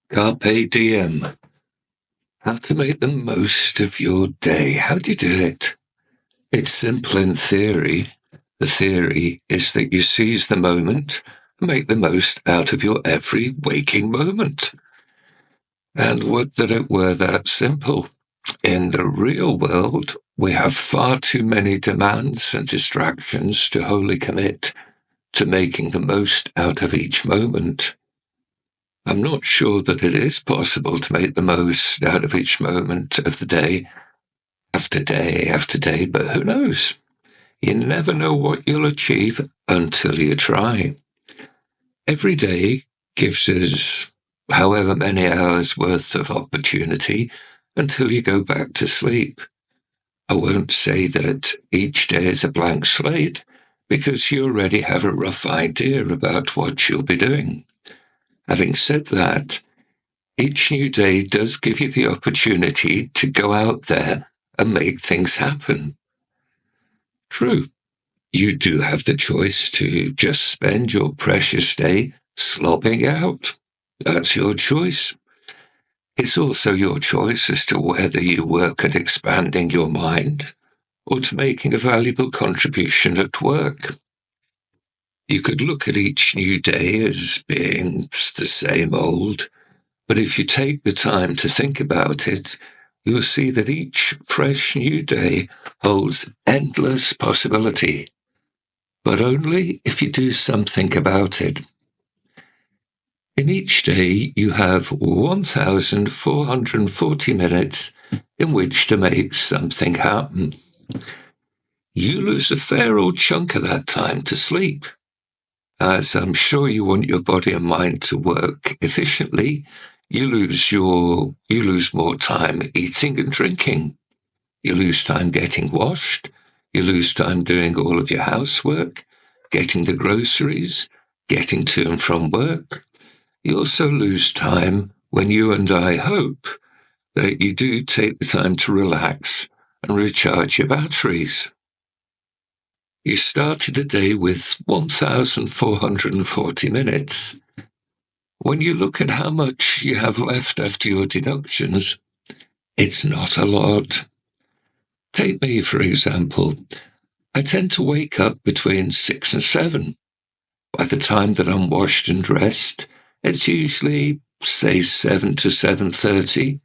Carpe diem. How to make the most of your day. How do you do it? It's simple in theory. The theory is that you seize the moment and make the most out of your every waking moment. And would that it were that simple. In the real world, we have far too many demands and distractions to wholly commit to making the most out of each moment. I'm not sure that it is possible to make the most out of each moment of the day after day, but who knows? You never know what you'll achieve until you try. Every day gives us however many hours worth of opportunity until you go back to sleep. I won't say that each day is a blank slate, because you already have a rough idea about what you'll be doing. Having said that, each new day does give you the opportunity to go out there and make things happen. True, you do have the choice to just spend your precious day slobbing out. That's your choice. It's also your choice as to whether you work at expanding your mind or to making a valuable contribution at work. You could look at each new day as being the same old, but if you take the time to think about it, you'll see that each fresh new day holds endless possibility, but only if you do something about it. In each day, you have 1,440 minutes in which to make something happen. You lose a fair old chunk of that time to sleep, as I'm sure you want your body and mind to work efficiently. You lose more time eating and drinking. You lose time getting washed. You lose time doing all of your housework, getting the groceries, getting to and from work. You also lose time when you and I hope that you do take the time to relax and recharge your batteries. You started the day with 1,440 minutes. When you look at how much you have left after your deductions, it's not a lot. Take me, for example. I tend to wake up between 6 and 7. By the time that I'm washed and dressed, it's usually, say, 7 to 7:30.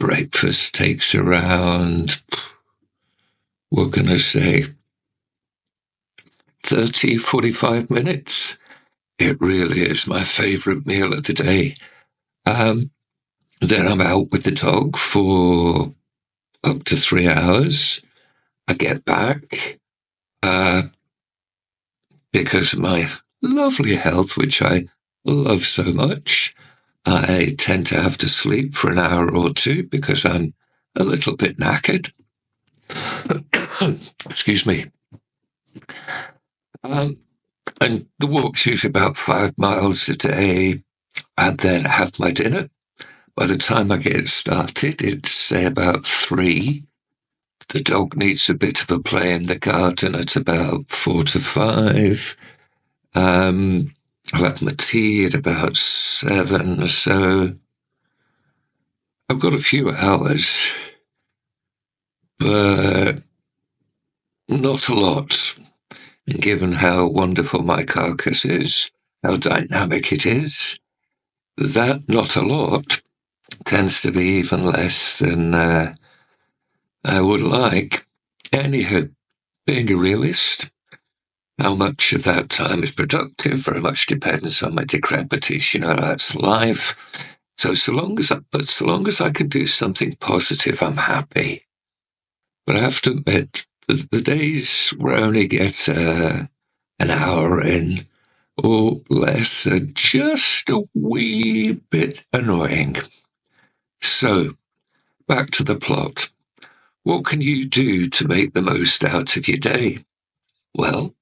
Breakfast takes around, what can I say, 30, 45 minutes. It really is my favorite meal of the day. Then I'm out with the dog for up to 3 hours. I get back, because of my lovely health, which I love so much. I tend to have to sleep for an hour or two because I'm a little bit knackered. Excuse me. And the walk's usually about 5 miles a day. I then have my dinner. By the time I get started, it's, say, about 3. The dog needs a bit of a play in the garden at about 4 to 5. I'll have my tea at about 7 or so. I've got a few hours, but not a lot. And given how wonderful my carcass is, how dynamic it is, that not a lot tends to be even less than I would like. Anyhow, being a realist, how much of that time is productive very much depends on my decrepities. That's life. So long as I can do something positive, I'm happy. But I have to admit, the days where I only get an hour in or less are just a wee bit annoying. So, back to the plot. What can you do to make the most out of your day? Well,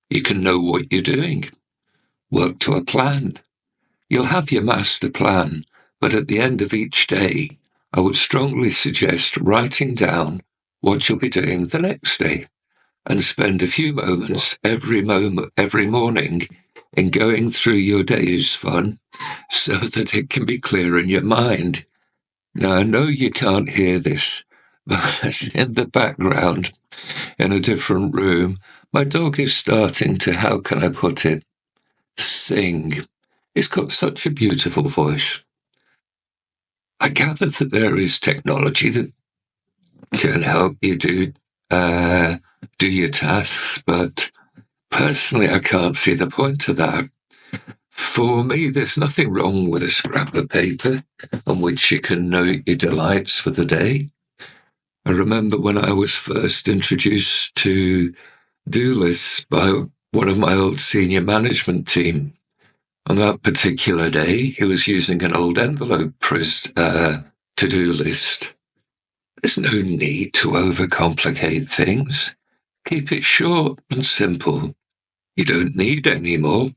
you can know what you're doing. Work to a plan. You'll have your master plan, but at the end of each day, I would strongly suggest writing down what you'll be doing the next day and spend a few moments every morning in going through your day is fun, so that it can be clear in your mind. Now, I know you can't hear this, but in the background, in a different room, my dog is starting to, how can I put it, sing. It's got such a beautiful voice. I gather that there is technology that can help you do your tasks, but personally, I can't see the point of that. For me, there's nothing wrong with a scrap of paper on which you can note your delights for the day. I remember when I was first introduced to do lists by one of my old senior management team. On that particular day, he was using an old envelope for his to-do list. There's no need to overcomplicate things. Keep it short and simple. You don't need any more.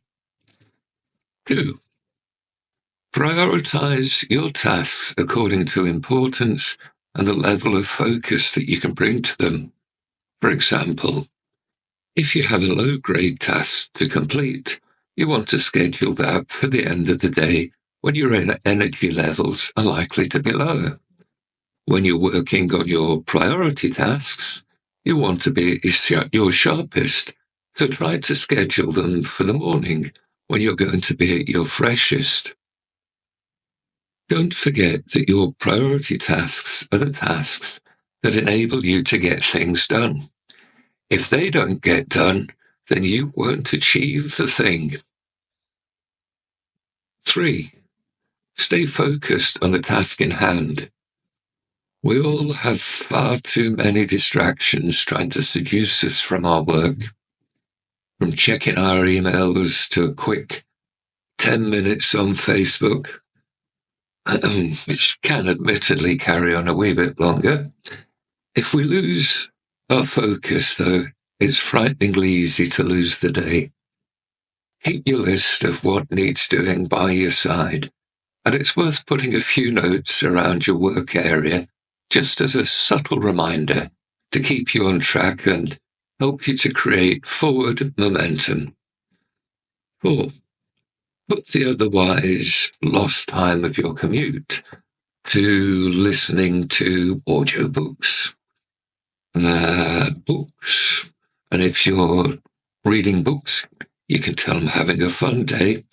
2. Prioritize your tasks according to importance and the level of focus that you can bring to them. For example, if you have a low-grade task to complete, you want to schedule that for the end of the day when your energy levels are likely to be lower. When you're working on your priority tasks, you want to be at your sharpest, so try to schedule them for the morning when you're going to be at your freshest. Don't forget that your priority tasks are the tasks that enable you to get things done. If they don't get done, then you won't achieve the thing. 3. Stay focused on the task in hand. We all have far too many distractions trying to seduce us from our work. From checking our emails to a quick 10 minutes on Facebook, which can admittedly carry on a wee bit longer. If we lose our focus, though, it's frighteningly easy to lose the day. Keep your list of what needs doing by your side, and it's worth putting a few notes around your work area just as a subtle reminder to keep you on track and help you to create forward momentum. 4. Put the otherwise lost time of your commute to listening to audiobooks, books. And if you're reading books, you can tell them having a fun day.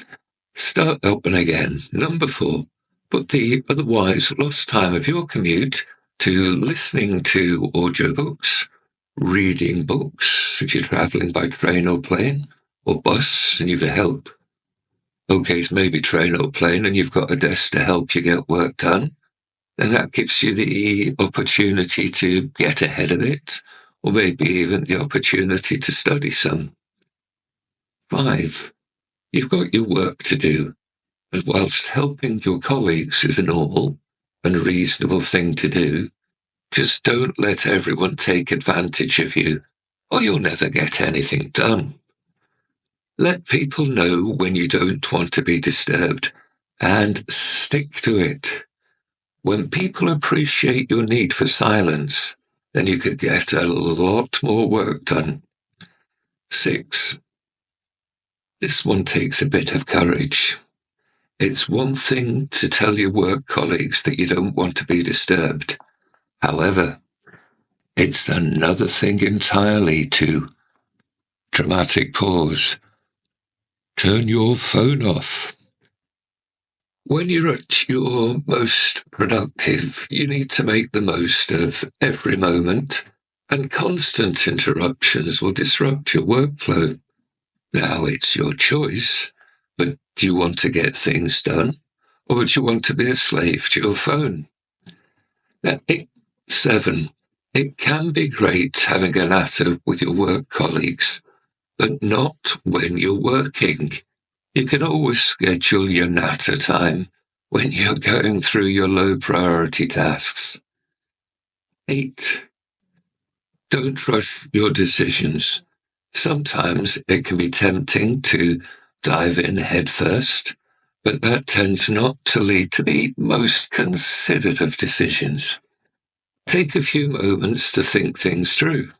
Start open again. 4, put the otherwise lost time of your commute to listening to audiobooks, reading books, if you're traveling by train or plane, or bus and you've help. Okay, it's maybe train or plane and you've got a desk to help you get work done. Then that gives you the opportunity to get ahead of it, or maybe even the opportunity to study some. 5. You've got your work to do, and whilst helping your colleagues is a normal and reasonable thing to do, just don't let everyone take advantage of you, or you'll never get anything done. Let people know when you don't want to be disturbed, and stick to it. When people appreciate your need for silence, then you could get a lot more work done. 6. This one takes a bit of courage. It's one thing to tell your work colleagues that you don't want to be disturbed. However, it's another thing entirely to, dramatic pause, turn your phone off. When you're at your most productive, you need to make the most of every moment, and constant interruptions will disrupt your workflow. Now, it's your choice, but do you want to get things done, or do you want to be a slave to your phone? Now, 7. It can be great having a natter with your work colleagues, but not when you're working. You can always schedule your natter time when you're going through your low priority tasks. 8. Don't rush your decisions. Sometimes it can be tempting to dive in head first, but that tends not to lead to the most considered of decisions. Take a few moments to think things through.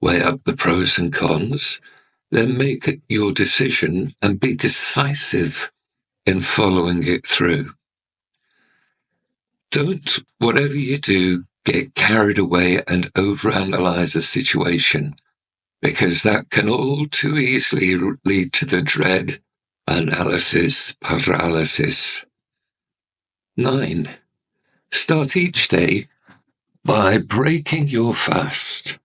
Weigh up the pros and cons, then make your decision and be decisive in following it through. Don't, whatever you do, get carried away and overanalyze a situation, because that can all too easily lead to the dread analysis paralysis. 9. Start each day by breaking your fast.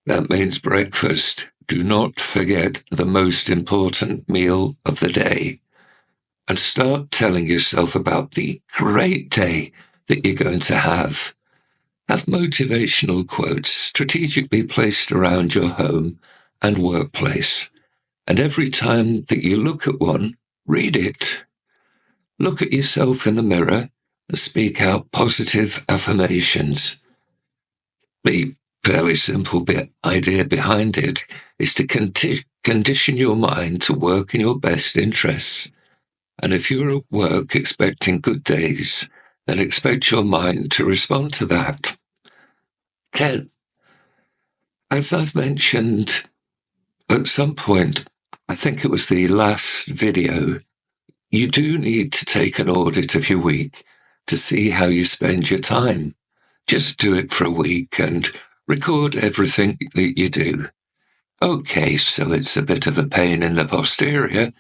That means breakfast. Do not forget the most important meal of the day. And start telling yourself about the great day that you're going to have. Have motivational quotes strategically placed around your home and workplace. And every time that you look at one, read it. Look at yourself in the mirror and speak out positive affirmations. The fairly simple idea behind it is to condition your mind to work in your best interests. And if you're at work expecting good days, then expect your mind to respond to that. 10. As I've mentioned at some point, I think it was the last video, you do need to take an audit of your week to see how you spend your time. Just do it for a week and record everything that you do. Okay, so it's a bit of a pain in the posterior,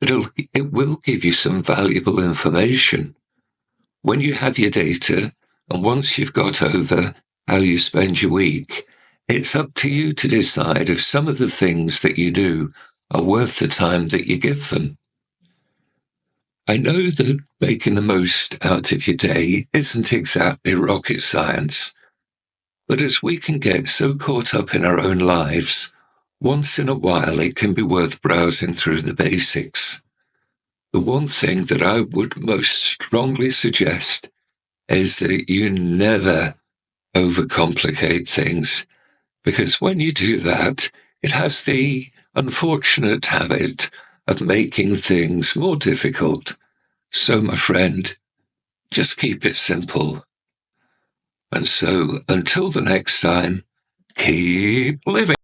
but it will give you some valuable information. When you have your data, and once you've got over how you spend your week, it's up to you to decide if some of the things that you do are worth the time that you give them. I know that making the most out of your day isn't exactly rocket science, but as we can get so caught up in our own lives, once in a while it can be worth browsing through the basics. The one thing that I would most strongly suggest is that you never overcomplicate things, because when you do that, it has the unfortunate habit of making things more difficult. So, my friend, just keep it simple. And so, until the next time, keep living.